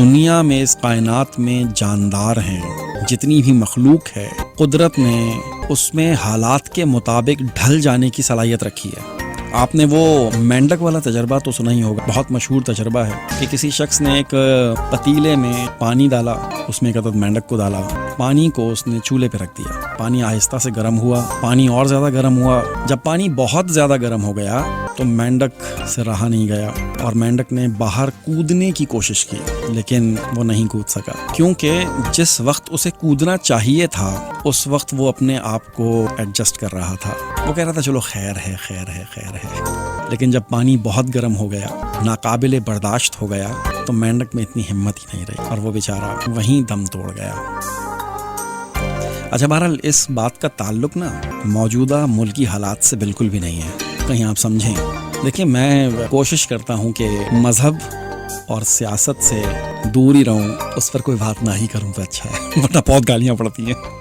دنیا میں اس کائنات میں جاندار ہیں، جتنی بھی مخلوق ہے، قدرت نے اس میں حالات کے مطابق ڈھل جانے کی صلاحیت رکھی ہے۔ آپ نے وہ مینڈک والا تجربہ تو سنا ہی ہوگا، بہت مشہور تجربہ ہے کہ کسی شخص نے ایک پتیلے میں پانی ڈالا، اس میں ایک عدد مینڈک کو ڈالا، پانی کو اس نے چولہے پہ رکھ دیا، پانی آہستہ سے گرم ہوا، پانی اور زیادہ گرم ہوا۔ جب پانی بہت زیادہ گرم ہو گیا تو مینڈک سے رہا نہیں گیا اور مینڈک نے باہر کودنے کی کوشش کی، لیکن وہ نہیں کود سکا، کیونکہ جس وقت اسے کودنا چاہیے تھا اس وقت وہ اپنے آپ کو ایڈجسٹ کر رہا تھا۔ وہ کہہ رہا تھا چلو خیر ہے خیر ہے خیر ہے، لیکن جب پانی بہت گرم ہو گیا، ناقابل برداشت ہو گیا، تو مینڈک میں اتنی ہمت ہی نہیں رہی اور وہ بیچارہ وہیں دم توڑ گیا۔ اچھا، بہرحال اس بات کا تعلق نا موجودہ ملکی حالات سے بالکل بھی نہیں ہے، کہیں آپ سمجھیں۔ دیکھیں، میں کوشش کرتا ہوں کہ مذہب اور سیاست سے دور ہی رہوں، اس پر کوئی بات نہ ہی کروں تو اچھا ہے، ورنہ بہت گالیاں پڑتی ہیں۔